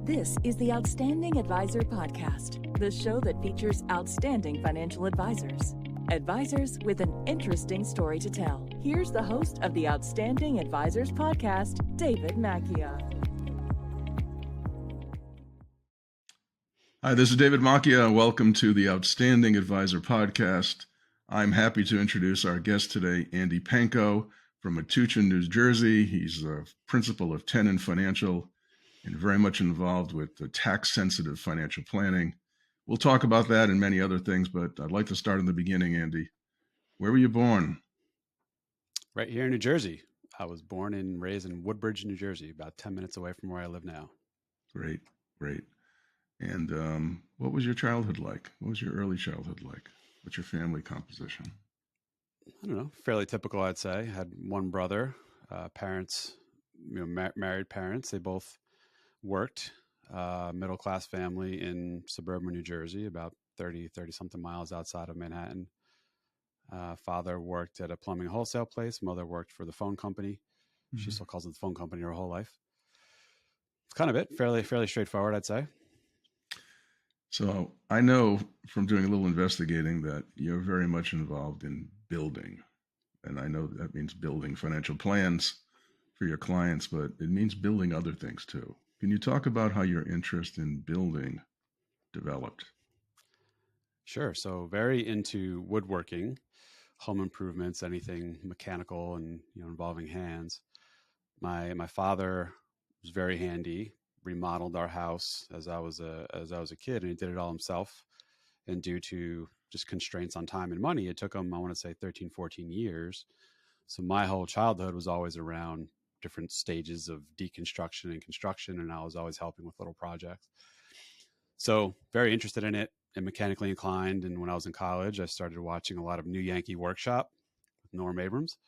This is the Outstanding Advisor Podcast, the show that features outstanding financial advisors. Advisors with an interesting story to tell. Here's the host of the Outstanding Advisors Podcast, David Macchia. Hi, this is David Macchia. Welcome to the Outstanding Advisor Podcast. I'm happy to introduce our guest today, Andy Panko from Metuchen, New Jersey. He's the principal of Tenor Financial and very much involved with the tax-sensitive financial planning. We'll talk about that and many other things, but I'd like to start in the beginning, Andy. Where were you born? Right here in New Jersey. I was born and raised in Woodbridge, New Jersey, about 10 minutes away from where I live now. Great. And what was your childhood like? What was your early childhood like? What's your family composition? I don't know, fairly typical, I'd say. Had one brother, parents, married parents. They both worked, middle-class family in suburban New Jersey, about 30-something miles outside of Manhattan. Father worked at a plumbing wholesale place. Mother worked for the phone company. Mm-hmm. She still calls it the phone company her whole life. It's kind of it. Fairly straightforward, I'd say. So I know from doing a little investigating that you're very much involved in building. And I know that means building financial plans for your clients, but it means building other things too. Can you talk about how your interest in building developed? Sure. So very into woodworking, home improvements, anything mechanical and involving hands. My father was very handy, remodeled our house as I was a kid, and he did it all himself. And due to just constraints on time and money, it took him, I want to say 13, 14 years. So my whole childhood was always around different stages of deconstruction and construction, and I was always helping with little projects. So very interested in it and mechanically inclined. And when I was in college, I started watching a lot of New Yankee Workshop with Norm Abrams,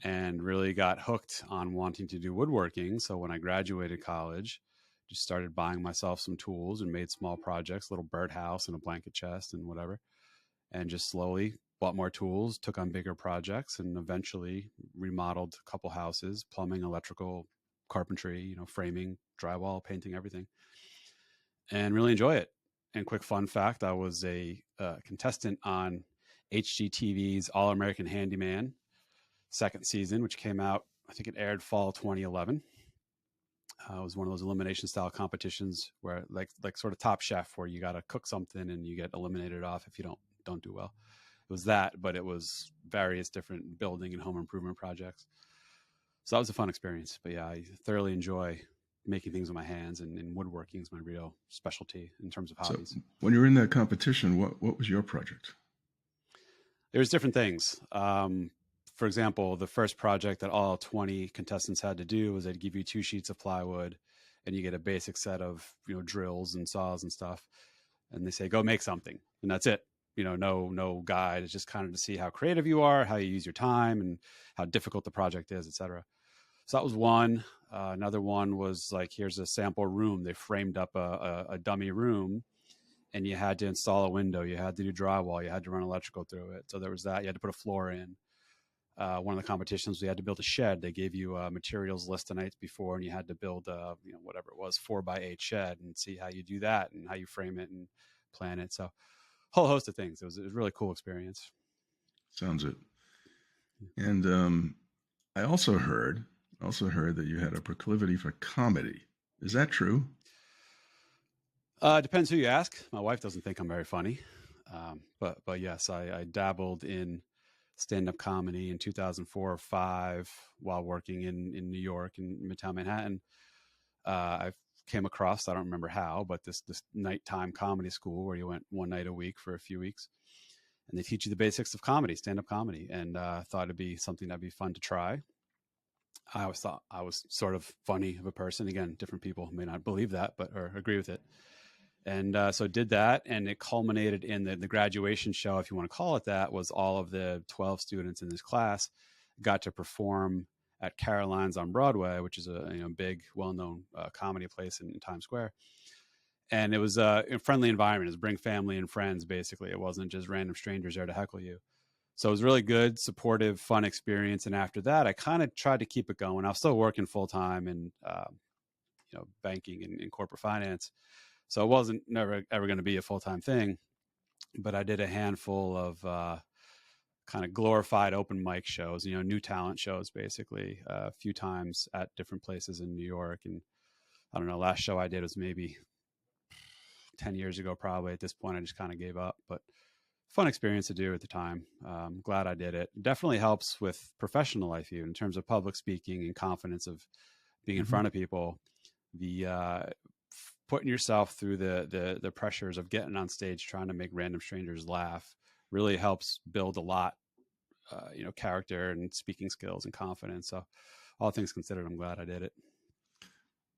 and really got hooked on wanting to do woodworking. So when I graduated college, just started buying myself some tools and made small projects, little birdhouse and a blanket chest and whatever, and just slowly bought more tools, took on bigger projects, and eventually remodeled a couple houses, plumbing, electrical, carpentry, framing, drywall, painting, everything, and really enjoy it. And quick fun fact, I was a contestant on HGTV's All-American Handyman second season, which came out, I think it aired fall 2011. It was one of those elimination style competitions where like sort of Top Chef, where you got to cook something and you get eliminated off if you don't do well. It was that, but it was various different building and home improvement projects. So that was a fun experience. But yeah, I thoroughly enjoy making things with my hands, and woodworking is my real specialty in terms of hobbies. So when you were in that competition, what was your project? There's different things. For example, the first project that all 20 contestants had to do was they'd give you 2 sheets of plywood and you get a basic set of, drills and saws and stuff. And they say, go make something. And that's it. No guide. It's just kind of to see how creative you are, how you use your time, and how difficult the project is, et cetera. So that was one. Another one was like, here's a sample room. They framed up a dummy room, and you had to install a window. You had to do drywall. You had to run electrical through it. So there was that. You had to put a floor in. One of the competitions, we had to build a shed. They gave you a materials list the night before, and you had to build whatever it was, 4x8 shed, and see how you do that and how you frame it and plan it. So whole host of things. It was a really cool experience. Sounds it. And I also heard that you had a proclivity for comedy. Is that true? Depends who you ask. My wife doesn't think I'm very funny. But yes, I dabbled in stand-up comedy in 2004 or 5 while working in New York in Midtown Manhattan. I came across, I don't remember how, but this nighttime comedy school where you went one night a week for a few weeks, and they teach you the basics of comedy, stand-up comedy, and thought it'd be something that'd be fun to try. I always thought I was sort of funny of a person. Again, different people may not believe that, or agree with it. And so did that, and it culminated in the graduation show, if you want to call it that, was all of the 12 students in this class got to perform at Caroline's on Broadway, which is a big, well-known comedy place in Times Square. And it was a friendly environment. It was bring family and friends, basically. It wasn't just random strangers there to heckle you. So it was really good, supportive, fun experience. And after that, I kind of tried to keep it going. I was still working full time and banking and corporate finance. So it wasn't never ever going to be a full-time thing, but I did a handful of kind of glorified open mic shows, new talent shows, basically, a few times at different places in New York. And I don't know, last show I did was maybe 10 years ago, probably. At this point, I just kind of gave up, but fun experience to do at the time. Glad I did it. Definitely helps with professional life, even in terms of public speaking and confidence of being in front of people. The putting yourself through the pressures of getting on stage, trying to make random strangers laugh, really helps build a lot, character and speaking skills and confidence. So all things considered, I'm glad I did it.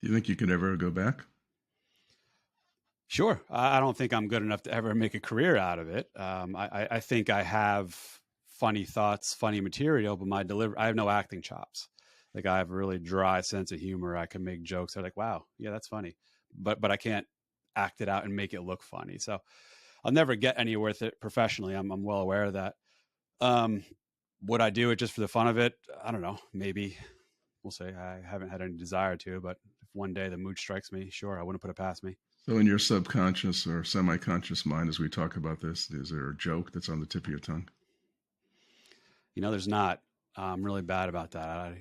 Do you think you could ever go back? Sure. I don't think I'm good enough to ever make a career out of it. I think I have funny thoughts, funny material, but I have no acting chops. Like, I have a really dry sense of humor. I can make jokes. They're like, wow, yeah, that's funny. But I can't act it out and make it look funny. So I'll never get anywhere with it professionally. I'm well aware of that. Would I do it just for the fun of it? I don't know. Maybe. We'll say. I haven't had any desire to, but if one day the mood strikes me, sure, I wouldn't put it past me. So in your subconscious or semi-conscious mind, as we talk about this, is there a joke that's on the tip of your tongue? There's not. I'm really bad about that.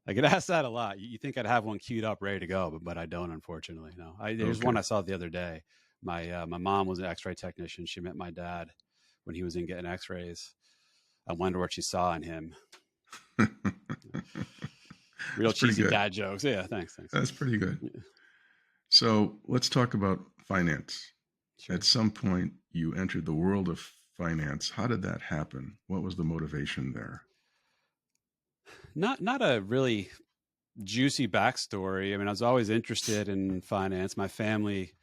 I get asked that a lot. You think I'd have one queued up, ready to go, but I don't, unfortunately. No. There's one I saw the other day. My mom was an X-ray technician. She met my dad when he was in getting X-rays. I wonder what she saw in him. Real cheesy dad jokes. Yeah, thanks. That's pretty good. Yeah. So let's talk about finance. Sure. At some point, you entered the world of finance. How did that happen? What was the motivation there? Not a really juicy backstory. I mean, I was always interested in finance. My family,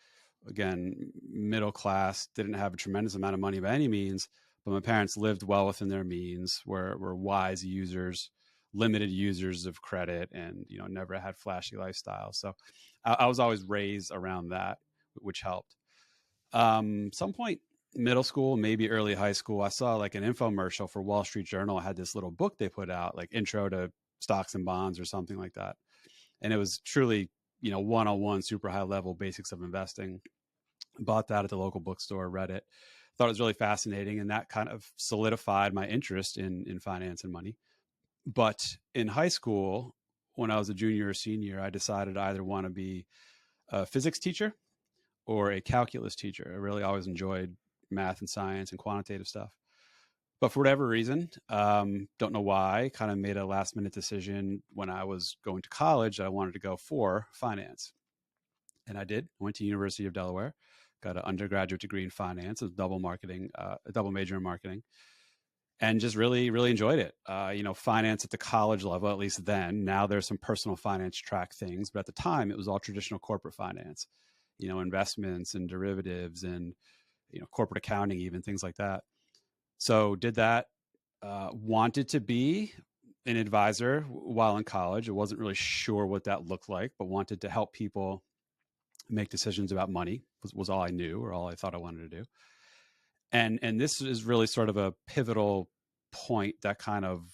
again, middle class, didn't have a tremendous amount of money by any means, but my parents lived well within their means, were wise users, limited users of credit, and never had flashy lifestyles. So I was always raised around that, which helped. Some point middle school, maybe early high school, I saw like an infomercial for Wall Street Journal. I had this little book they put out, like Intro to Stocks and Bonds or something like that. And it was truly, 101 super high level basics of investing. Bought that at the local bookstore, read it, thought it was really fascinating. And that kind of solidified my interest in finance and money. But in high school, when I was a junior or senior, I decided I either want to be a physics teacher or a calculus teacher. I really always enjoyed math and science and quantitative stuff. But for whatever reason, don't know why, kind of made a last minute decision when I was going to college that I wanted to go for finance. And I did. I went to University of Delaware, got an undergraduate degree in finance, a double major in marketing, and just really, really enjoyed it. Finance at the college level, at least then. Now there's some personal finance track things, but at the time it was all traditional corporate finance, investments and derivatives and, corporate accounting, even things like that. So did that, wanted to be an advisor while in college. I wasn't really sure what that looked like, but wanted to help people make decisions about money was all I knew or all I thought I wanted to do. And this is really sort of a pivotal point that kind of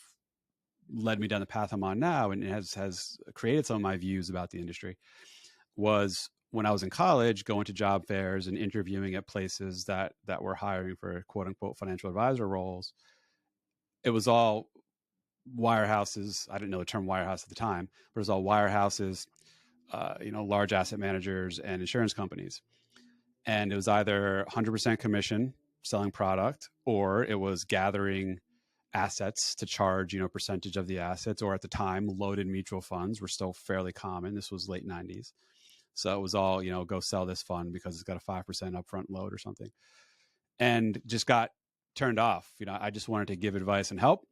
led me down the path I'm on now and has created some of my views about the industry. Was when I was in college, going to job fairs and interviewing at places that were hiring for quote unquote financial advisor roles. It was all wirehouses. I didn't know the term wirehouse at the time, but it was all wirehouses, large asset managers and insurance companies. And it was either 100% commission selling product, or it was gathering assets to charge, percentage of the assets, or at the time, loaded mutual funds were still fairly common. This was late 90s. So it was all, go sell this fund because it's got a 5% upfront load or something. And just got turned off. I just wanted to give advice and help.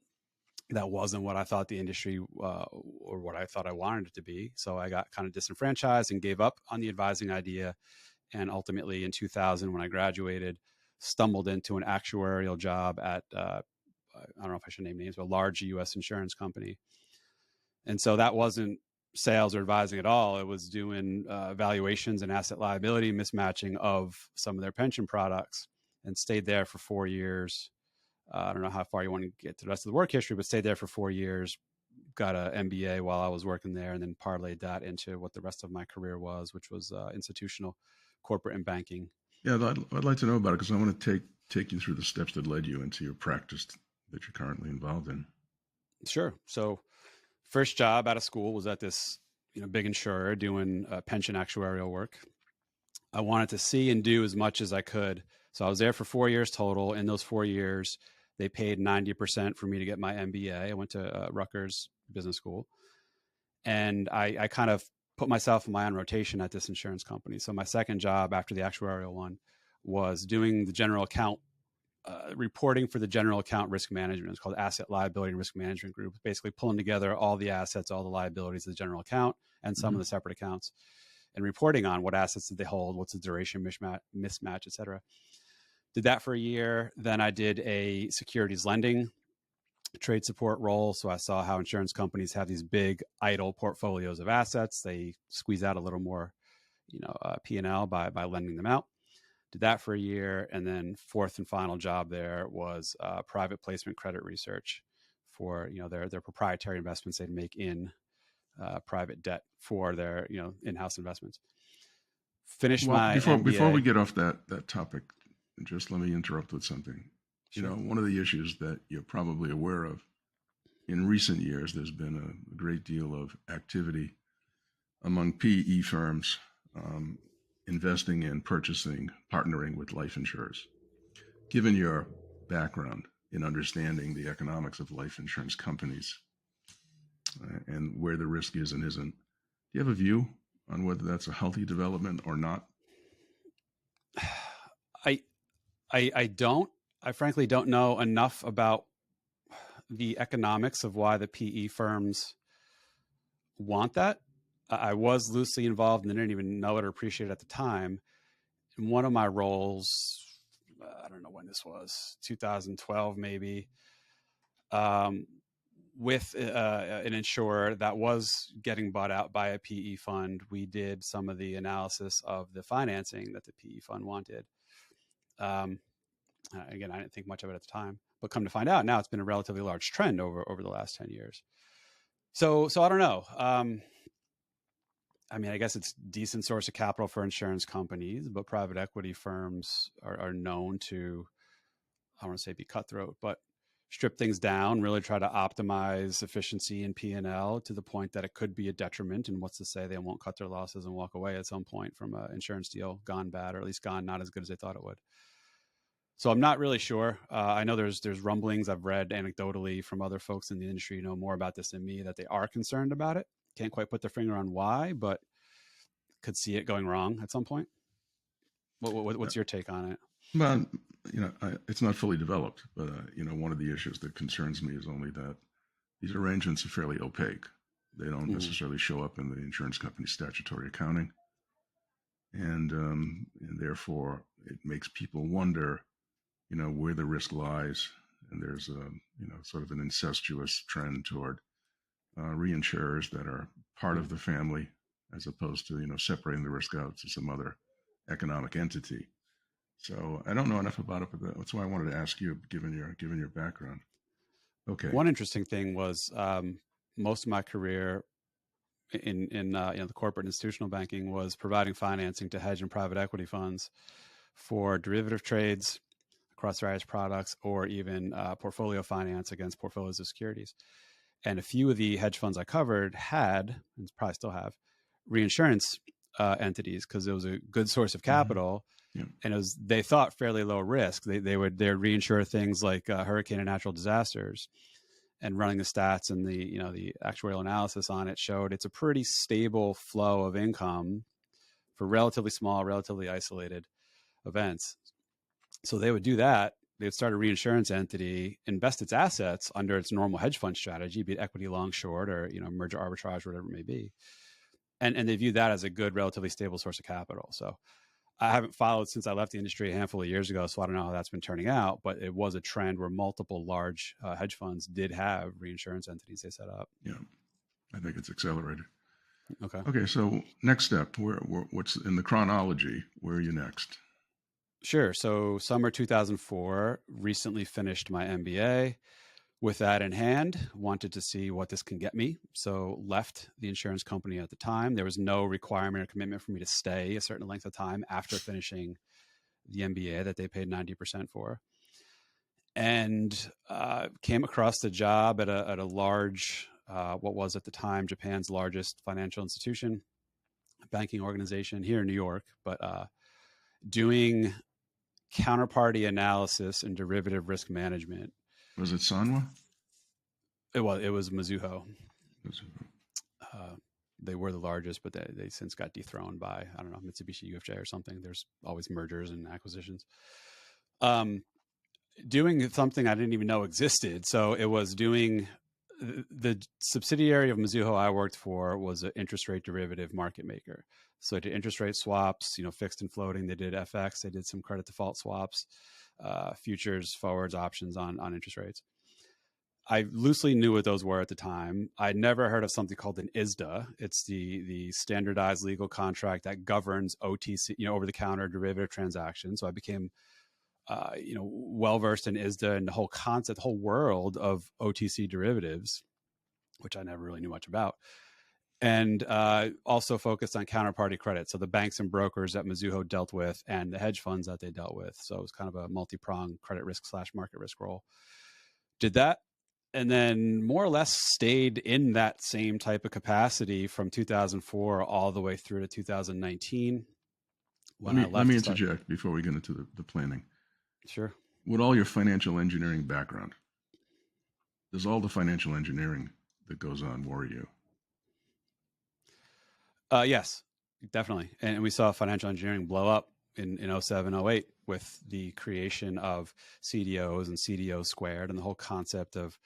That wasn't what I thought the industry or what I thought I wanted it to be. So I got kind of disenfranchised and gave up on the advising idea. And ultimately in 2000, when I graduated, stumbled into an actuarial job at, I don't know if I should name names, but a large US insurance company. And so that wasn't sales or advising at all. It was doing valuations and asset liability mismatching of some of their pension products, and stayed there for 4 years. I don't know how far you want to get to the rest of the work history, but stayed there for 4 years, got an MBA while I was working there, and then parlayed that into what the rest of my career was, which was institutional, corporate, and banking. Yeah, I'd like to know about it because I want to take you through the steps that led you into your practice that you're currently involved in. Sure. So, first job out of school was at this big insurer doing pension actuarial work. I wanted to see and do as much as I could. So I was there for 4 years total. In those 4 years, they paid 90% for me to get my MBA. I went to Rutgers Business School. And I kind of put myself in my own rotation at this insurance company. So my second job after the actuarial one was doing the general account, reporting for the general account risk management. It's called Asset Liability and Risk Management Group. Basically pulling together all the assets, all the liabilities of the general account and some of the separate accounts, and reporting on what assets did they hold, what's the duration mismatch, et cetera. Did that for a year. Then I did a securities lending trade support role. So I saw how insurance companies have these big idle portfolios of assets. They squeeze out a little more, P&L by lending them out. Did that for a year. And then fourth and final job there was private placement credit research for, their proprietary investments they'd make in private debt for their, in-house investments. Finished my MBA. Before we get off that topic, just let me interrupt with something. Sure. One of the issues that you're probably aware of, in recent years, there's been a great deal of activity among PE firms investing in, purchasing, partnering with life insurers. Given your background in understanding the economics of life insurance companies and where the risk is and isn't, do you have a view on whether that's a healthy development or not? I don't. I frankly don't know enough about the economics of why the PE firms want that. I was loosely involved and didn't even know it or appreciate it at the time. In one of my roles, I don't know when this was, 2012 maybe, with an insurer that was getting bought out by a PE fund, we did some of the analysis of the financing that the PE fund wanted. Again, I didn't think much of it at the time, but come to find out now it's been a relatively large trend over the last 10 years. So I don't know. I guess it's a decent source of capital for insurance companies, but private equity firms are known to, I don't want to say be cutthroat, but strip things down, really try to optimize efficiency and P&L to the point that it could be a detriment. And what's to say they won't cut their losses and walk away at some point from an insurance deal gone bad, or at least gone not as good as they thought it would. So I'm not really sure. I know there's rumblings I've read anecdotally from other folks in the industry, know more about this than me, that they are concerned about it. Can't quite put their finger on why, but could see it going wrong at some point. What's your take on it? Well, it's not fully developed, but one of the issues that concerns me is only that these arrangements are fairly opaque. They don't necessarily show up in the insurance company's statutory accounting, and therefore it makes people wonder, where the risk lies. And there's a sort of an incestuous trend toward reinsurers that are part of the family, as opposed to separating the risk out to some other economic entity. So I don't know enough about it, but that's why I wanted to ask you, given your background. Okay. One interesting thing was most of my career in the corporate institutional banking was providing financing to hedge and private equity funds for derivative trades across various products, or even portfolio finance against portfolios of securities. And a few of the hedge funds I covered had, and probably still have, reinsurance entities, because it was a good source of capital. Yeah. And they thought fairly low risk. They would reinsure things like hurricane and natural disasters, and running the stats and the actuarial analysis on it showed it's a pretty stable flow of income for relatively small, relatively isolated events. So they would do that. They'd start a reinsurance entity, invest its assets under its normal hedge fund strategy, be it equity long, short, or merger arbitrage, whatever it may be. And they view that as a good, relatively stable source of capital. So I haven't followed since I left the industry a handful of years ago, so I don't know how that's been turning out, but it was a trend where multiple large hedge funds did have reinsurance entities they set up. Yeah, I think it's accelerated. Okay. So next step, what's in the chronology? Where are you next? Sure. So summer 2004, recently finished my MBA, with that in hand, wanted to see what this can get me. So left the insurance company at the time. There was no requirement or commitment for me to stay a certain length of time after finishing the MBA that they paid 90% for. And came across the job at a large, what was at the time Japan's largest financial institution, banking organization here in New York, but doing counterparty analysis and derivative risk management. Was it Sanwa? It was Mizuho. They were the largest, but they since got dethroned by, I don't know, Mitsubishi UFJ or something. There's always mergers and acquisitions. Doing something I didn't even know existed. So it was doing, the subsidiary of Mizuho I worked for was an interest rate derivative market maker. So they did interest rate swaps, fixed and floating. They did FX. They did some credit default swaps, futures, forwards, options on interest rates. I loosely knew what those were at the time. I'd never heard of something called an ISDA. It's the standardized legal contract that governs OTC, over-the-counter derivative transactions. So I became, well-versed in ISDA and the whole concept, the whole world of OTC derivatives, which I never really knew much about. And also focused on counterparty credit. So the banks and brokers that Mizuho dealt with and the hedge funds that they dealt with. So it was kind of a multi-pronged credit risk / market risk role. Did that. And then more or less stayed in that same type of capacity from 2004 all the way through to 2019. Let me interject before we get into the planning. Sure. With all your financial engineering background, does all the financial engineering that goes on worry you? Yes, definitely. And we saw financial engineering blow up in 07, 08 with the creation of CDOs and CDO squared and the whole concept of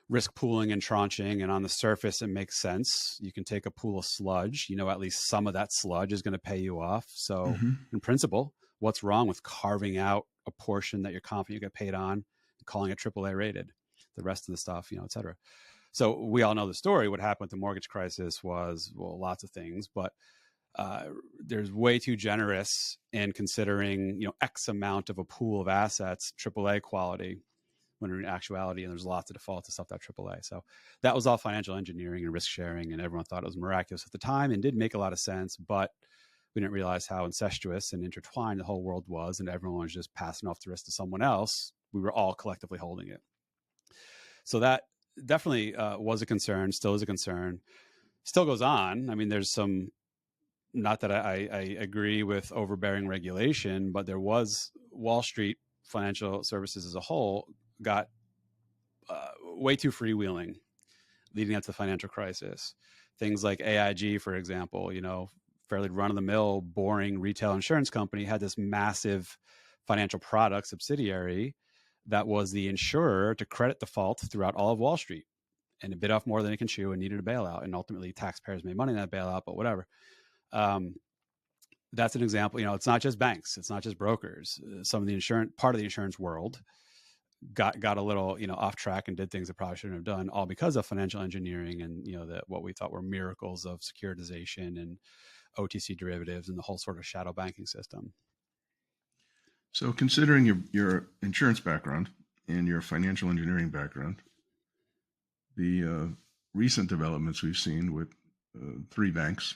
risk pooling and tranching. And on the surface, it makes sense. You can take a pool of sludge, at least some of that sludge is going to pay you off. So in principle, what's wrong with carving out a portion that you're confident you get paid on and calling it AAA rated, the rest of the stuff, et cetera. So we all know the story. What happened with the mortgage crisis was, well, lots of things, but there's way too generous in considering, X amount of a pool of assets, AAA quality, when in actuality, and there's lots of default to stuff that AAA. So that was all financial engineering and risk sharing, and everyone thought it was miraculous at the time and did make a lot of sense, but we didn't realize how incestuous and intertwined the whole world was, and everyone was just passing off the risk to someone else. We were all collectively holding it. So that definitely was a concern, still is a concern, still goes on. I mean, there's some, not that I agree with overbearing regulation, but there was Wall Street financial services as a whole got way too freewheeling leading up to the financial crisis. Things like AIG, for example, fairly run-of-the-mill, boring retail insurance company had this massive financial product subsidiary that was the insurer to credit default throughout all of Wall Street. And it bit off more than it can chew and needed a bailout. And ultimately, taxpayers made money in that bailout, but whatever. That's an example. It's not just banks. It's not just brokers. Some of the part of the insurance world got a little, off track and did things it probably shouldn't have done, all because of financial engineering and, what we thought were miracles of securitization and OTC derivatives and the whole sort of shadow banking system. So considering your insurance background and your financial engineering background, the recent developments we've seen with 3 banks,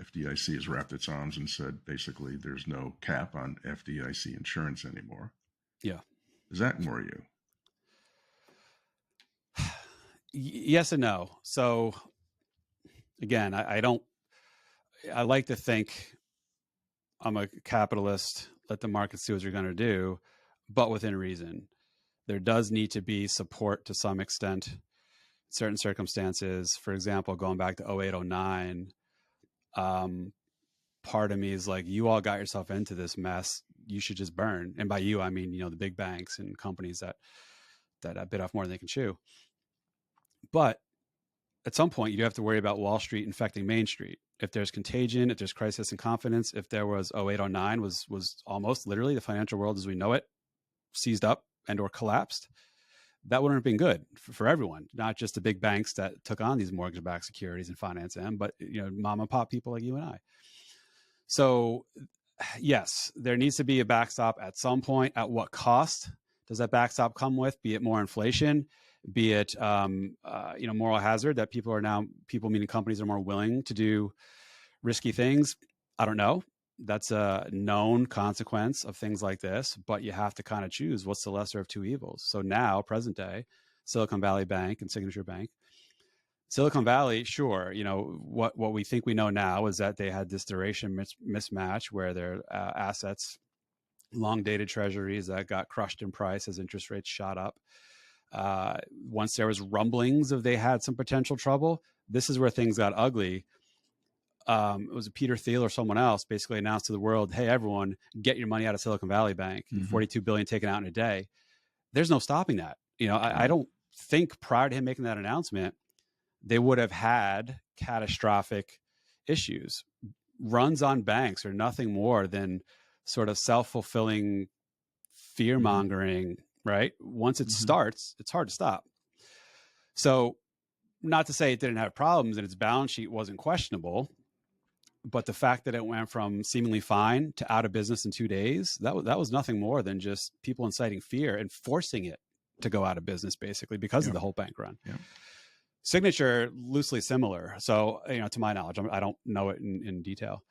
FDIC has wrapped its arms and said basically there's no cap on FDIC insurance anymore. Yeah. Does that worry you? Yes and no. So again, I like to think I'm a capitalist, let the markets do what you're going to do, but within reason. There does need to be support to some extent, certain circumstances. For example, going back to 08, 09, part of me is like, you all got yourself into this mess. You should just burn. And by you, I mean, the big banks and companies that bit off more than they can chew. But at some point, you do have to worry about Wall Street infecting Main Street. If there's contagion, if there's crisis in confidence, if there was 08, 09 was almost literally the financial world as we know it seized up and or collapsed, that wouldn't have been good for everyone, not just the big banks that took on these mortgage-backed securities and finance them, but mom and pop people like you and I. So yes, there needs to be a backstop at some point. At what cost does that backstop come with? Be it more inflation, be it moral hazard that people meaning companies are more willing to do risky things. I don't know. That's a known consequence of things like this, but you have to kind of choose what's the lesser of two evils. So now, present day, Silicon Valley Bank and Signature Bank. Silicon Valley, sure, what we think we know now is that they had this duration mismatch where their assets, long dated treasuries that got crushed in price as interest rates shot up. Once there was rumblings of they had some potential trouble, this is where things got ugly. It was Peter Thiel or someone else basically announced to the world, hey, everyone, get your money out of Silicon Valley Bank, mm-hmm. $42 billion taken out in a day. There's no stopping that. I don't think prior to him making that announcement, they would have had catastrophic issues. Runs on banks are nothing more than sort of self-fulfilling fear-mongering, mm-hmm. right? Once it mm-hmm. starts, it's hard to stop. So not to say it didn't have problems and its balance sheet wasn't questionable, but the fact that it went from seemingly fine to out of business in 2 days, that was nothing more than just people inciting fear and forcing it to go out of business, basically, because of the whole bank run. Yeah. Signature, loosely similar. So, to my knowledge, I don't know it in detail.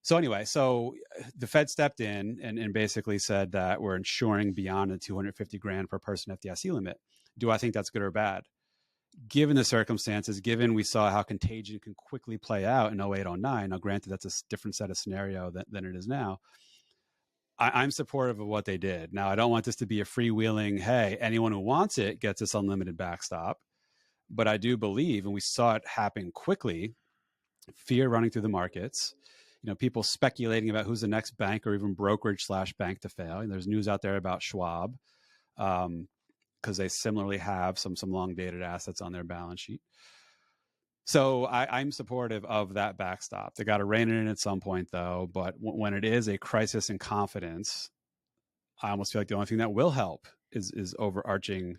So anyway, the Fed stepped in and basically said that we're insuring beyond the $250,000 per person FDIC limit. Do I think that's good or bad? Given the circumstances, given we saw how contagion can quickly play out in 08, 09, now granted that's a different set of scenario than it is now, I'm supportive of what they did. Now, I don't want this to be a freewheeling, hey, anyone who wants it gets this unlimited backstop. But I do believe, and we saw it happen quickly, fear running through the markets, people speculating about who's the next bank or even brokerage/bank to fail. And there's news out there about Schwab, because they similarly have some long dated assets on their balance sheet. So I'm supportive of that backstop. They got to rein it in at some point, though. But when it is a crisis in confidence, I almost feel like the only thing that will help is overarching,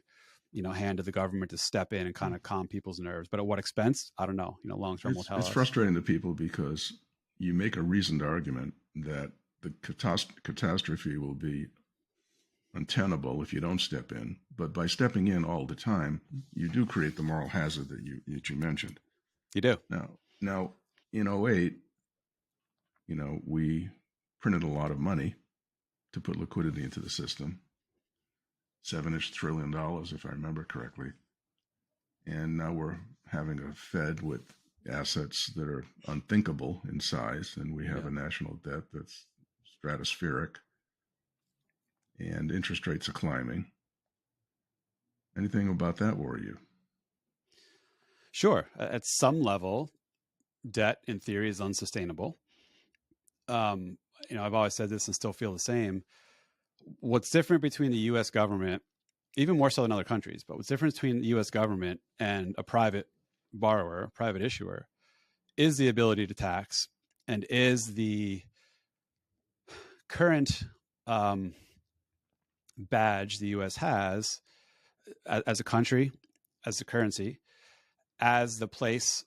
hand of the government to step in and kind of calm people's nerves. But at what expense? I don't know. Long term will tell us. It's frustrating to people because you make a reasoned argument that the catastrophe will be untenable if you don't step in. But by stepping in all the time, you do create the moral hazard that you mentioned. You do. Now in 08, we printed a lot of money to put liquidity into the system. $7-ish trillion, if I remember correctly. And now we're having a Fed with assets that are unthinkable in size, and we have a national debt that's stratospheric, and interest rates are climbing. Anything about that worry you? Sure. At some level, debt in theory is unsustainable. I've always said this and still feel the same. What's different between the U.S. government, even more so than other countries, but what's different between the U.S. government and a private borrower, private issuer, is the ability to tax and is the current badge the U.S. has as a country, as a currency, as the place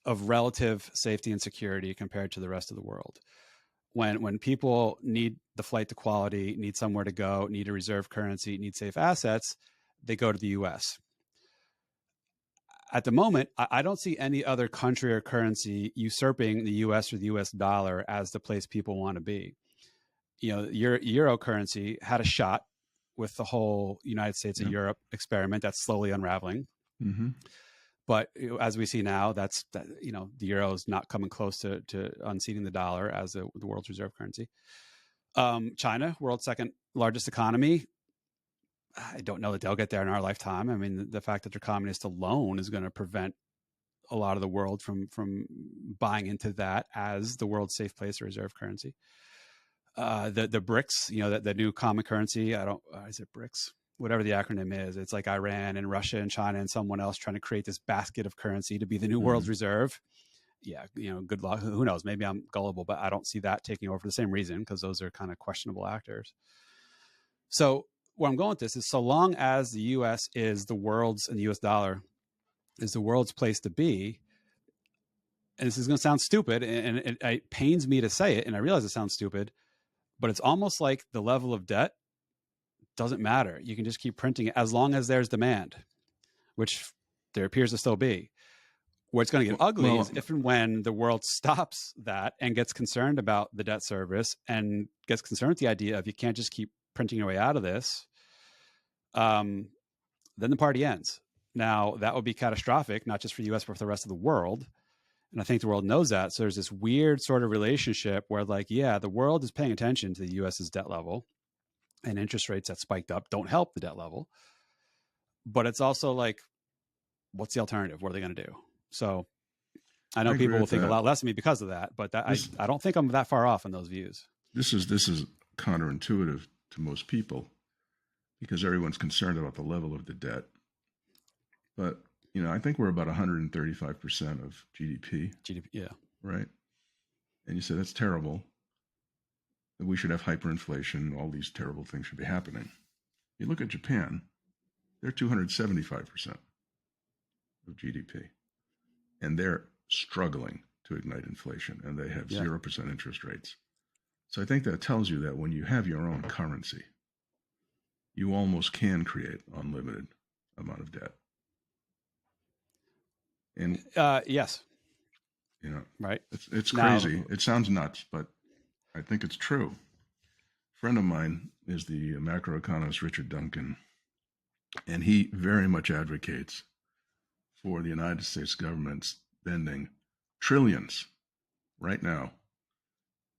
of relative safety and security compared to the rest of the world. When people need the flight to quality, need somewhere to go, need a reserve currency, need safe assets, they go to the U.S. At the moment, I don't see any other country or currency usurping the U.S. or the U.S. dollar as the place people want to be. Euro currency had a shot with the whole United States and Europe experiment that's slowly unraveling. Mm-hmm. But as we see now, the euro is not coming close to unseating the dollar as the world's reserve currency. China, world's second largest economy. I don't know that they'll get there in our lifetime. I mean, the fact that they're communist alone is going to prevent a lot of the world from buying into that as the world's safe place or reserve currency. The BRICS, the new common currency. Is it BRICS? Whatever the acronym is, it's like Iran and Russia and China and someone else trying to create this basket of currency to be the new world's reserve. Yeah, good luck. Who knows? Maybe I'm gullible, but I don't see that taking over for the same reason, because those are kind of questionable actors. So where I'm going with this is, so long as the U.S. is the world's, and the U.S. dollar is the world's place to be, and this is going to sound stupid, and it pains me to say it, and I realize it sounds stupid, but it's almost like the level of debt doesn't matter. You can just keep printing it as long as there's demand. which there appears to still be. Where it's going to get ugly is if and when the world stops that and gets concerned about the debt service and gets concerned with the idea of you can't just keep printing your way out of this, then the party ends. Now, that would be catastrophic, not just for the U.S., but for the rest of the world. And I think the world knows that. So there's this weird sort of relationship where, like, yeah, the world is paying attention to the U.S.'s debt level, and interest rates that spiked up don't help the debt level. But it's also like, what's the alternative? What are they going to do? So I know people will think a lot less of me because of that, but I don't think I'm that far off in those views. This is counterintuitive to most people because everyone's concerned about the level of the debt. But, I think we're about 135% of GDP. Yeah. Right. And you say that's terrible. That we should have hyperinflation. All these terrible things should be happening. You look at Japan, they're 275% of GDP. And they're struggling to ignite inflation, and they have 0% interest rates. So I think that tells you that when you have your own currency, you almost can create unlimited amount of debt. And yes, right. It's crazy. Now, it sounds nuts, but I think it's true. A friend of mine is the macroeconomist Richard Duncan, and he very much advocates for the United States government spending trillions right now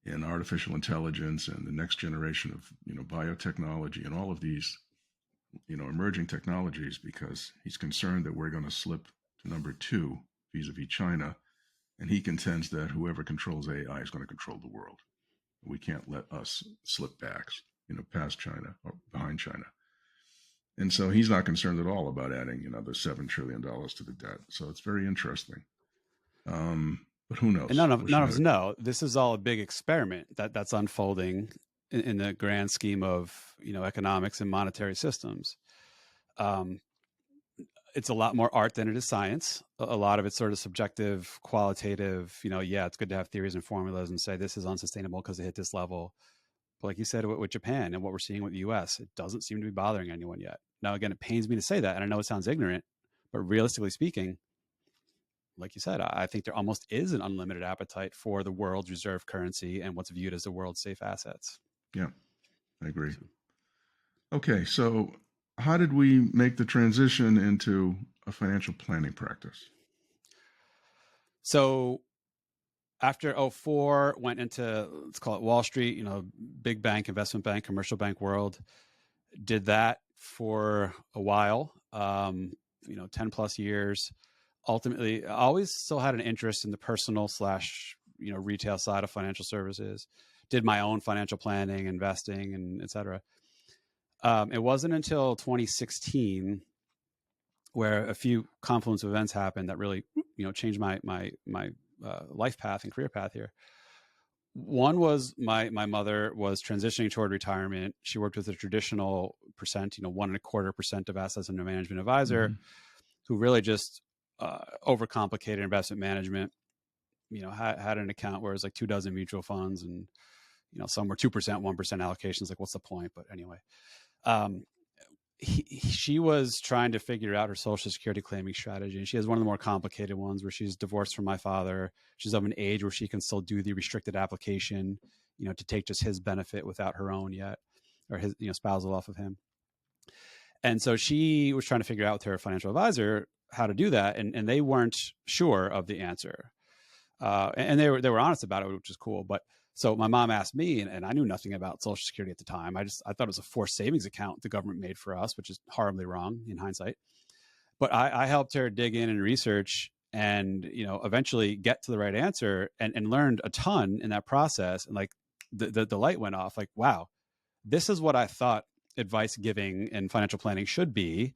in artificial intelligence and the next generation of biotechnology and all of these emerging technologies, because he's concerned that we're going to slip to number 2 vis-a-vis China, and he contends that whoever controls AI is going to control the world. We can't let us slip back past China or behind China. And so he's not concerned at all about adding, the $7 trillion to the debt. So it's very interesting. But who knows? And none of us know. This is all a big experiment that's unfolding in the grand scheme of, economics and monetary systems. It's a lot more art than it is science. A lot of it's sort of subjective, qualitative, it's good to have theories and formulas and say this is unsustainable because it hit this level. But like you said with Japan and what we're seeing with the US, it doesn't seem to be bothering anyone yet. Now, again, it pains me to say that, and I know it sounds ignorant, but realistically speaking, like you said, I think there almost is an unlimited appetite for the world's reserve currency and what's viewed as the world's safe assets. Yeah, I agree. Okay, so how did we make the transition into a financial planning practice? So after 2004, went into, let's call it Wall Street, big bank, investment bank, commercial bank world. Did that for a while, 10 plus years. Ultimately, I always still had an interest in the personal / retail side of financial services. Did my own financial planning, investing, and et cetera. It wasn't until 2016 where a few confluence of events happened that really, changed my life path and career path here. One was my mother was transitioning toward retirement. She worked with a traditional percent, 1.25% of assets under management advisor, who really just overcomplicated investment management. Had an account where it was like 24 mutual funds and some were 2%, 1% allocations. Like, what's the point? But anyway, she was trying to figure out her Social Security claiming strategy, and she has one of the more complicated ones where she's divorced from my father. She's of an age where she can still do the restricted application, to take just his benefit without her own yet, or his, spousal off of him. And so she was trying to figure out with her financial advisor how to do that, and they weren't sure of the answer, and they were honest about it, which is cool. But so my mom asked me, and I knew nothing about Social Security at the time. I thought it was a forced savings account the government made for us, which is horribly wrong in hindsight. But I helped her dig in and research, and eventually get to the right answer, and learned a ton in that process. And like the light went off. Like, wow, this is what I thought advice giving and financial planning should be.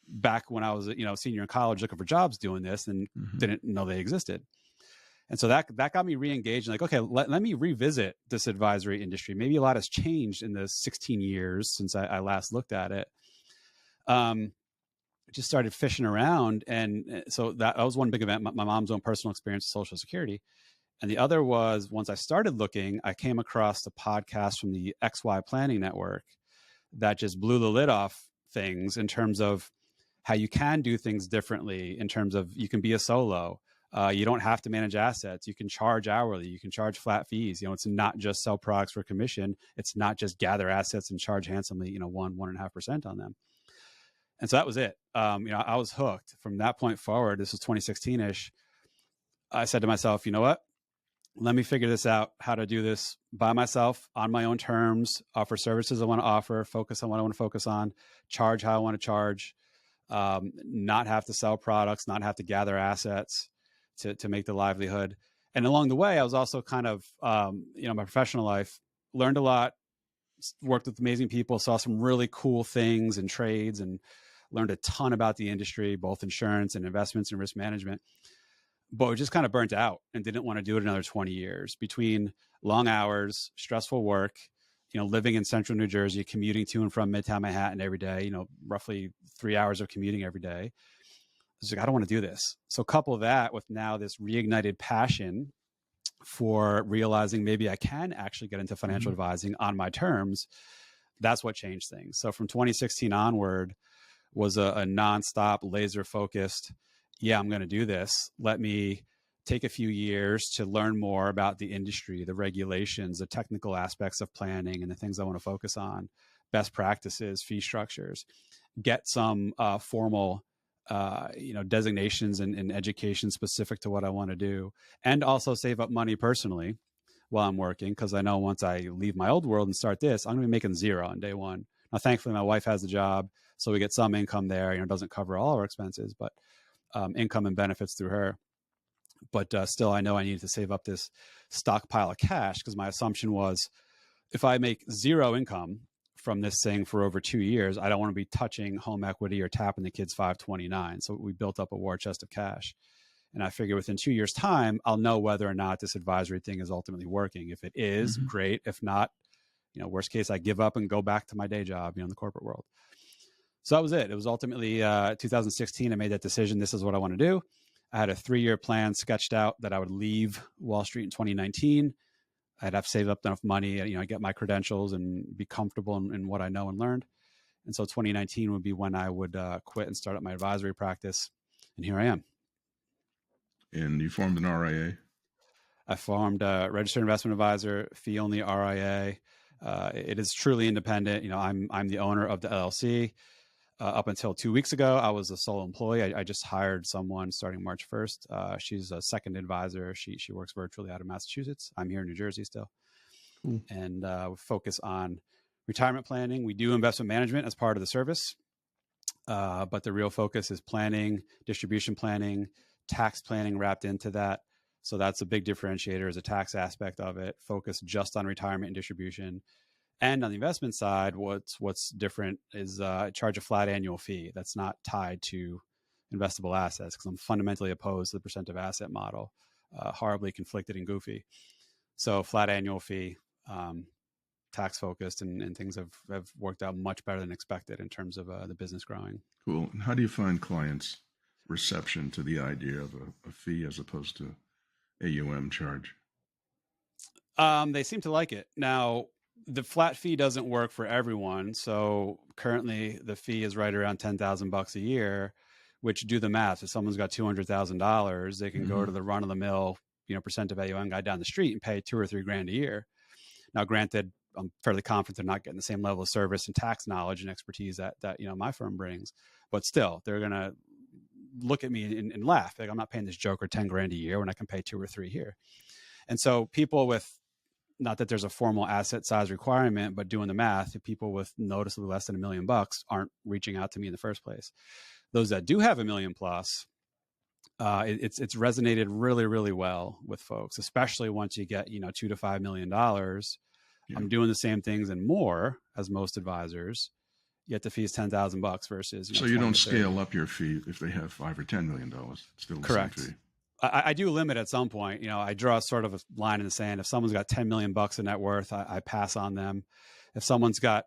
Back when I was a senior in college looking for jobs doing this and didn't know they existed. And so that got me re-engaged and like, okay, let me revisit this advisory industry. Maybe a lot has changed in the 16 years since I last looked at it. Just started fishing around. And so that was one big event, my mom's own personal experience with Social Security. And the other was, once I started looking, I came across the podcast from the XY Planning Network that just blew the lid off things in terms of how you can do things differently in terms of you can be a solo. You don't have to manage assets. You can charge hourly. You can charge flat fees. It's not just sell products for commission. It's not just gather assets and charge handsomely, 1.5% on them. And so that was it. I was hooked from that point forward. This was 2016-ish. I said to myself, you know what? Let me figure this out, how to do this by myself on my own terms, offer services I want to offer, focus on what I want to focus on, charge how I want to charge, not have to sell products, not have to gather assets to make the livelihood. And along the way, I was also kind of, my professional life, learned a lot, worked with amazing people, saw some really cool things and trades, and learned a ton about the industry, both insurance and investments and risk management. But we just kind of burnt out and didn't want to do it another 20 years between long hours, stressful work, living in central New Jersey, commuting to and from Midtown Manhattan every day, roughly 3 hours of commuting every day. I was like, I don't want to do this. So couple that with now this reignited passion for realizing maybe I can actually get into financial advising on my terms. That's what changed things. So from 2016 onward was a nonstop, laser focused, I'm going to do this. Let me take a few years to learn more about the industry, the regulations, the technical aspects of planning, and the things I want to focus on, best practices, fee structures, get some formal designations and education specific to what I want to do, and also save up money personally while I'm working, because I know once I leave my old world and start this, I'm going to be making zero on day one. Now, thankfully, my wife has a job, so we get some income there. It doesn't cover all our expenses, but income and benefits through her. But still, I know I needed to save up this stockpile of cash, because my assumption was if I make zero income from this thing for over 2 years, I don't want to be touching home equity or tapping the kids 529. So we built up a war chest of cash. And I figure within 2 years' time, I'll know whether or not this advisory thing is ultimately working. If it is, great. If not, worst case, I give up and go back to my day job, in the corporate world. So that was it. It was ultimately 2016. I made that decision. This is what I want to do. I had a 3-year plan sketched out that I would leave Wall Street in 2019. I'd have saved up enough money, get my credentials and be comfortable in what I know and learned. And so 2019 would be when I would quit and start up my advisory practice. And here I am. And you formed an RIA? I formed a registered investment advisor, fee-only RIA. It is truly independent. I'm the owner of the LLC. Up until 2 weeks ago, I was a sole employee. I just hired someone starting March 1st. She's a second advisor. She works virtually out of Massachusetts. I'm here in New Jersey still. Cool. And we focus on retirement planning. We do investment management as part of the service. But the real focus is planning, distribution planning, tax planning wrapped into that. So that's a big differentiator, is a tax aspect of it, focus just on retirement and distribution. And on the investment side, what's different is I charge a flat annual fee that's not tied to investable assets, because I'm fundamentally opposed to the percent of asset model, horribly conflicted and goofy. So flat annual fee, tax focused, and things have worked out much better than expected in terms of the business growing. Cool. And how do you find clients' reception to the idea of a fee as opposed to AUM charge? They seem to like it. Now, the flat fee doesn't work for everyone. So currently the fee is right around $10,000 a year, which, do the math. If someone's got $200,000, they can go to the run of the mill, percent of AUM guy down the street and pay $2 or $3 grand a year. Now, granted, I'm fairly confident they're not getting the same level of service and tax knowledge and expertise that my firm brings, but still they're going to look at me and laugh. Like, I'm not paying this joker 10 grand a year when I can pay 2 or 3 here. And so people with, not that there's a formal asset size requirement, but doing the math, people with noticeably less than $1 million aren't reaching out to me in the first place. Those that do have $1 million plus, it's resonated really, really well with folks, especially once you get, $2 to $5 million. Yeah. I'm doing the same things and more as most advisors, yet the fee is $10,000 versus. So you don't scale up your fee if they have $5 or $10 million. Still the correct. Same fee. I do limit at some point. I draw sort of a line in the sand. If someone's got $10 million in net worth, I pass on them. If someone's got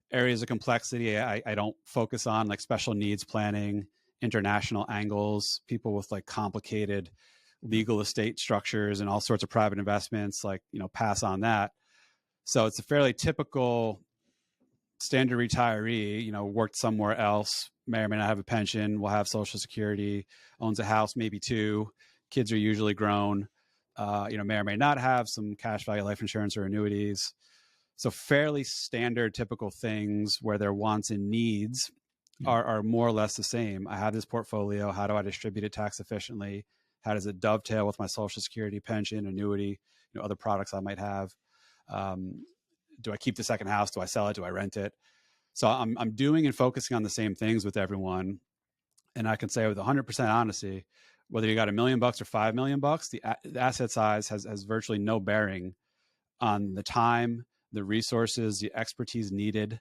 areas of complexity, I don't focus on, like special needs planning, international angles, people with like complicated legal estate structures and all sorts of private investments, pass on that. So it's a fairly typical standard retiree, worked somewhere else, may or may not have a pension, will have Social Security, owns a house, maybe two, kids are usually grown, may or may not have some cash value life insurance or annuities. So fairly standard, typical things where their wants and needs are more or less the same. I have this portfolio. How do I distribute it tax efficiently? How does it dovetail with my Social Security, pension, annuity, other products I might have? Do I keep the second house? Do I sell it? Do I rent it? So I'm doing and focusing on the same things with everyone. And I can say with 100% honesty, whether you got $1 million or $5 million, the asset size has virtually no bearing on the time, the resources, the expertise needed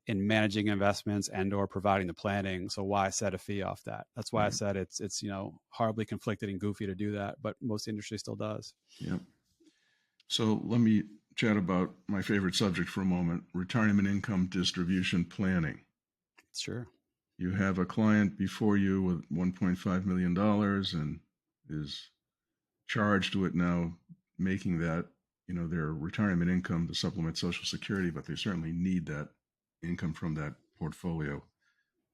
in managing investments and or providing the planning. So why set a fee off that? That's why I said it's horribly conflicted and goofy to do that, but most industry still does. Yep. So let me chat about my favorite subject for a moment, retirement income distribution planning. Sure. You have a client before you with $1.5 million and is charged with now making that, their retirement income to supplement Social Security, but they certainly need that income from that portfolio.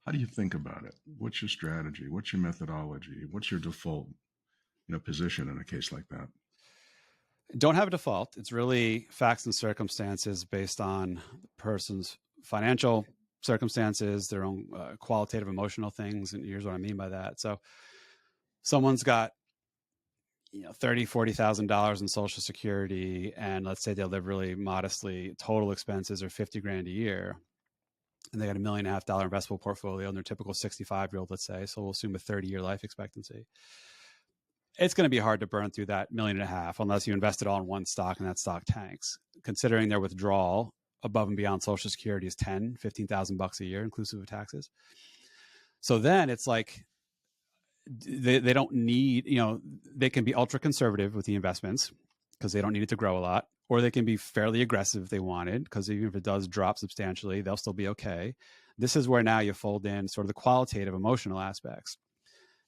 How do you think about it? What's your strategy? What's your methodology? What's your default, position in a case like that? Don't have a default. It's really facts and circumstances based on the person's financial circumstances, their own qualitative, emotional things. And here's what I mean by that. So someone's got, $30,000-$40,000 in Social Security, and let's say they live really modestly. Total expenses are $50,000 a year, and they got $1.5 million investable portfolio, and their typical 65-year-old, let's say. So we'll assume a 30-year life expectancy. It's going to be hard to burn through that $1.5 million unless you invest it all in one stock and that stock tanks. Considering their withdrawal above and beyond Social Security is $15,000 a year, inclusive of taxes. So then it's like they don't need, they can be ultra conservative with the investments because they don't need it to grow a lot, or they can be fairly aggressive if they wanted, because even if it does drop substantially, they'll still be okay. This is where now you fold in sort of the qualitative, emotional aspects.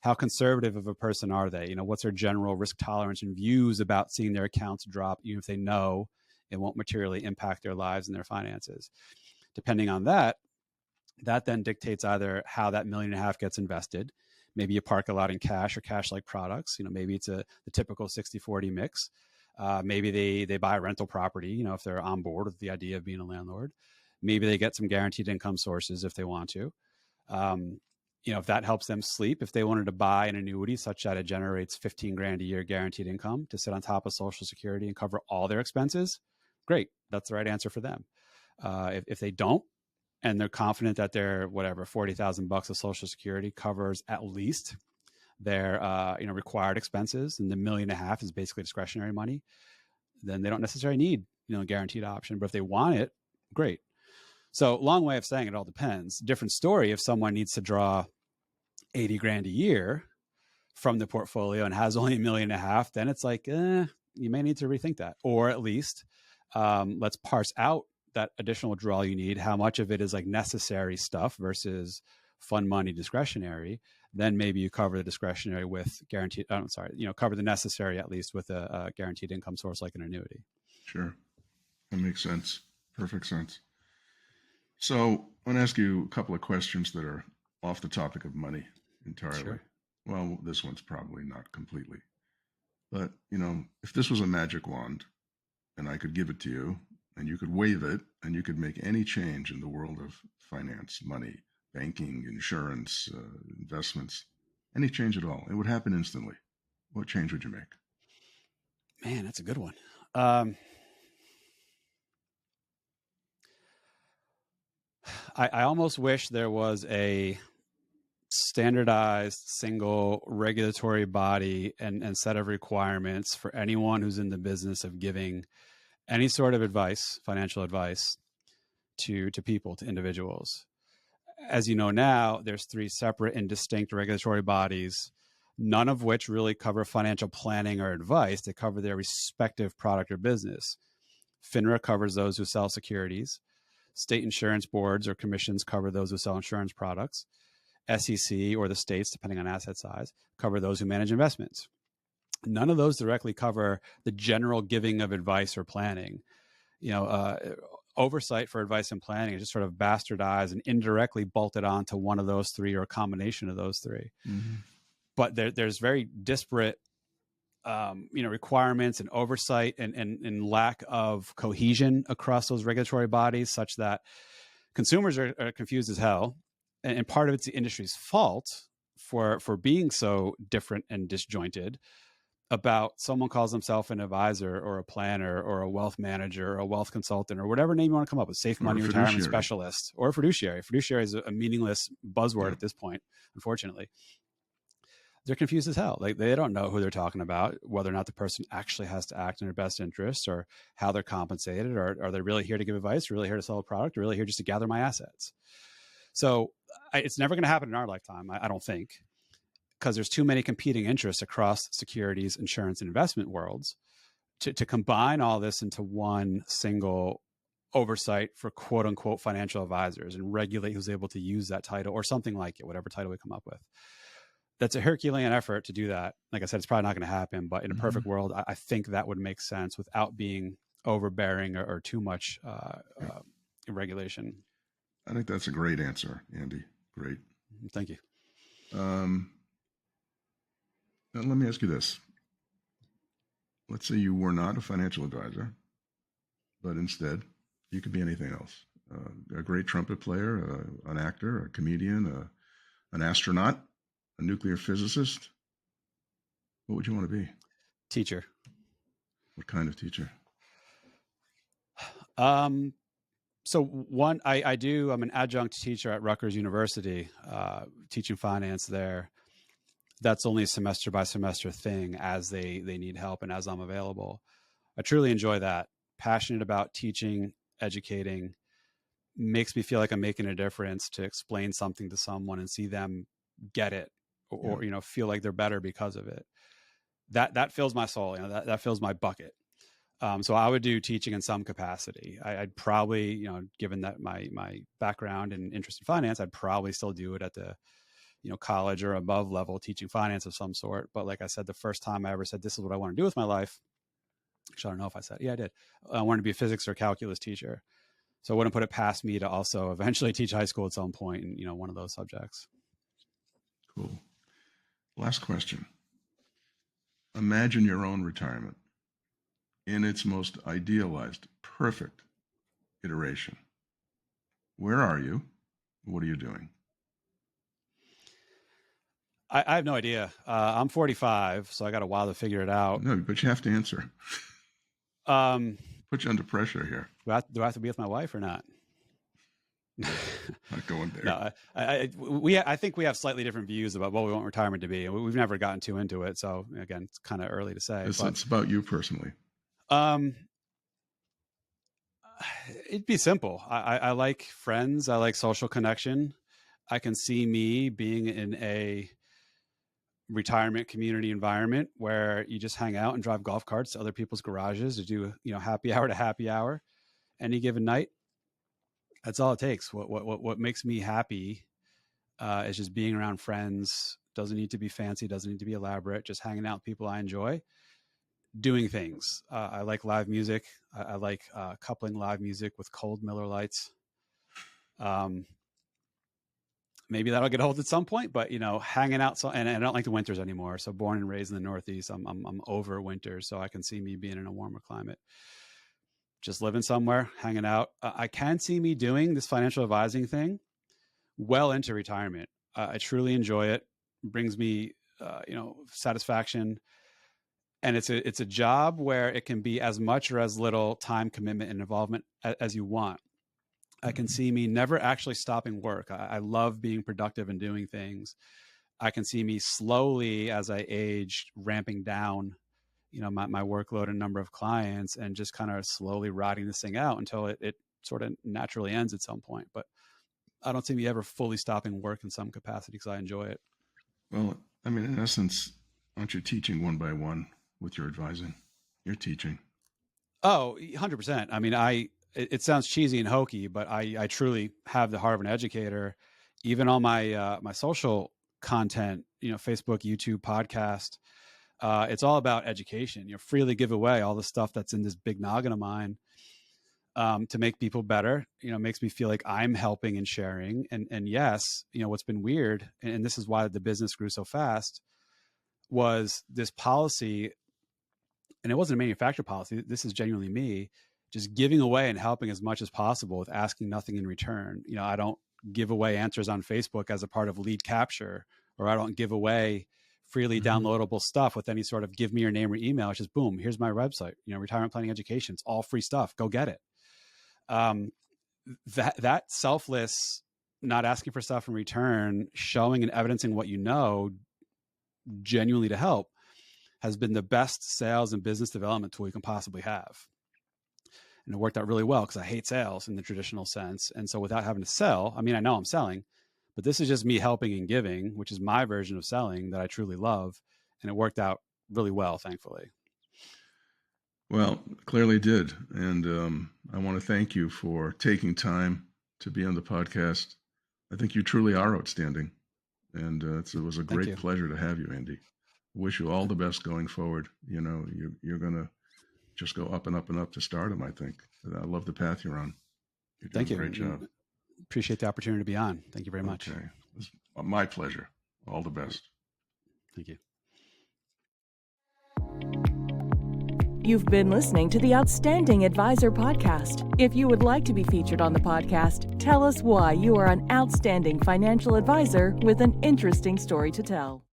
How conservative of a person are they? What's their general risk tolerance and views about seeing their accounts drop, even if they know it won't materially impact their lives and their finances? Depending on that then dictates either how that $1.5 million gets invested. Maybe you park a lot in cash or cash-like products. Maybe it's the typical 60-40 mix. Maybe they buy a rental property, if they're on board with the idea of being a landlord. Maybe they get some guaranteed income sources if they want to. If that helps them sleep, if they wanted to buy an annuity such that it generates $15,000 a year guaranteed income to sit on top of Social Security and cover all their expenses, great. That's the right answer for them. If they don't, and they're confident that their $40,000 of Social Security covers at least their required expenses, and the $1.5 million is basically discretionary money, then they don't necessarily need a guaranteed option. But if they want it, great. So long way of saying it all depends. Different story if someone needs to draw $80,000 a year from the portfolio and has only $1.5 million, then it's like, you may need to rethink that. Or at least let's parse out that additional withdrawal you need, how much of it is like necessary stuff versus fun money discretionary. Then maybe you cover the discretionary with guaranteed, cover the necessary at least with a guaranteed income source like an annuity. Sure. That makes sense. Perfect sense. So I want to ask you a couple of questions that are off the topic of money entirely. Sure. Well, this one's probably not completely. But, if this was a magic wand and I could give it to you and you could wave it and you could make any change in the world of finance, money, banking, insurance, investments, any change at all, it would happen instantly. What change would you make? Man, that's a good one. I almost wish there was a standardized single regulatory body and set of requirements for anyone who's in the business of giving any sort of advice, financial advice to people, to individuals. As you know now, there's 3 separate and distinct regulatory bodies, none of which really cover financial planning or advice. They cover their respective product or business. FINRA covers those who sell securities. State insurance boards or commissions cover those who sell insurance products. SEC or the states, depending on asset size, cover those who manage investments. None of those directly cover the general giving of advice or planning. oversight for advice and planning is just sort of bastardized and indirectly bolted onto one of those three or a combination of those three. Mm-hmm. But there's very disparate, requirements and oversight and lack of cohesion across those regulatory bodies, such that consumers are confused as hell. And part of it's the industry's fault for being so different and disjointed about someone calls themselves an advisor or a planner or a wealth manager or a wealth consultant or whatever name you want to come up with, safe money retirement specialist or a fiduciary. Fiduciary is a meaningless buzzword at this point, unfortunately. They're confused as hell. Like, they don't know who they're talking about, whether or not the person actually has to act in their best interest, or how they're compensated, or are they really here to give advice, or really here to sell a product, or really here just to gather my assets. So it's never going to happen in our lifetime, I don't think, because there's too many competing interests across securities, insurance, and investment worlds to combine all this into one single oversight for quote unquote financial advisors and regulate who's able to use that title or something like it, whatever title we come up with. That's a Herculean effort to do that. Like I said, it's probably not going to happen, but in a perfect world, I think that would make sense without being overbearing or too much regulation. I think that's a great answer, Andy. Great. Thank you. Now let me ask you this. Let's say you were not a financial advisor, but instead you could be anything else. A great trumpet player, an actor, a comedian, an astronaut, a nuclear physicist. What would you want to be? Teacher. What kind of teacher? So one, I'm an adjunct teacher at Rutgers University, teaching finance there. That's only a semester by semester thing as they need help and as I'm available. I truly enjoy that. Passionate about teaching, educating, makes me feel like I'm making a difference to explain something to someone and see them get it or feel like they're better because of it. That fills my soul. That fills my bucket. So I would do teaching in some capacity. I'd probably, given that my background and interest in finance, I'd probably still do it at the, college or above level, teaching finance of some sort. But like I said, the first time I ever said, this is what I want to do with my life, actually, I don't know if I said, yeah, I did. I wanted to be a physics or calculus teacher. So I wouldn't put it past me to also eventually teach high school at some point in, one of those subjects. Cool. Last question. Imagine your own retirement in its most idealized, perfect iteration. Where are you? What are you doing? I have no idea. I'm 45, so I got a while to figure it out. No, but you have to answer. Put you under pressure here. Do I have to be with my wife or not? Not going there. No, I think we have slightly different views about what we want retirement to be. We've never gotten too into it. So again, it's kind of early to say. It's about you personally. It'd be simple. I like friends. I like social connection. I can see me being in a retirement community environment where you just hang out and drive golf carts to other people's garages to do, happy hour to happy hour any given night. That's all it takes. What makes me happy is just being around friends. Doesn't need to be fancy. Doesn't need to be elaborate. Just hanging out with people I enjoy. Doing things. I like live music. I like coupling live music with cold Miller Lights. Maybe that'll get old at some point, but hanging out. And I don't like the winters anymore. So born and raised in the Northeast, I'm over winter. So I can see me being in a warmer climate. Just living somewhere, hanging out. I can see me doing this financial advising thing well into retirement. I truly enjoy it. It brings me, satisfaction. And it's a job where it can be as much or as little time commitment and involvement as you want. I can see me never actually stopping work. I love being productive and doing things. I can see me slowly, as I age, ramping down, my workload and number of clients, and just kind of slowly riding this thing out until it sort of naturally ends at some point. But I don't see me ever fully stopping work in some capacity because I enjoy it. Well, I mean, in essence, aren't you teaching one by one with your advising? You're teaching. Oh, 100%. I mean, it sounds cheesy and hokey, but I truly have the heart of an educator. Even on my my social content, Facebook, YouTube, podcast, it's all about education. Freely give away all the stuff that's in this big noggin of mine. to make people better. Makes me feel like I'm helping and sharing. And yes, what's been weird, and this is why the business grew so fast, was this policy. And it wasn't a manufacturer policy. This is genuinely me just giving away and helping as much as possible with asking nothing in return. I don't give away answers on Facebook as a part of lead capture, or I don't give away freely downloadable stuff with any sort of give me your name or email. It's just boom, here's my website, retirement planning education. It's all free stuff. Go get it. That selfless, not asking for stuff in return, showing and evidencing what genuinely to help, has been the best sales and business development tool you can possibly have. And it worked out really well because I hate sales in the traditional sense. And so without having to sell, I know I'm selling, but this is just me helping and giving, which is my version of selling that I truly love. And it worked out really well, thankfully. Well, clearly did. And I want to thank you for taking time to be on the podcast. I think you truly are outstanding. And it was a great pleasure to have you, Andy. Wish you all the best going forward. You're going to just go up and up and up to stardom, I think. I love the path you're on. You're doing a great job. Appreciate the opportunity to be on. Thank you very much. Okay. It's my pleasure. All the best. Thank you. You've been listening to the Outstanding Advisor Podcast. If you would like to be featured on the podcast, tell us why you are an outstanding financial advisor with an interesting story to tell.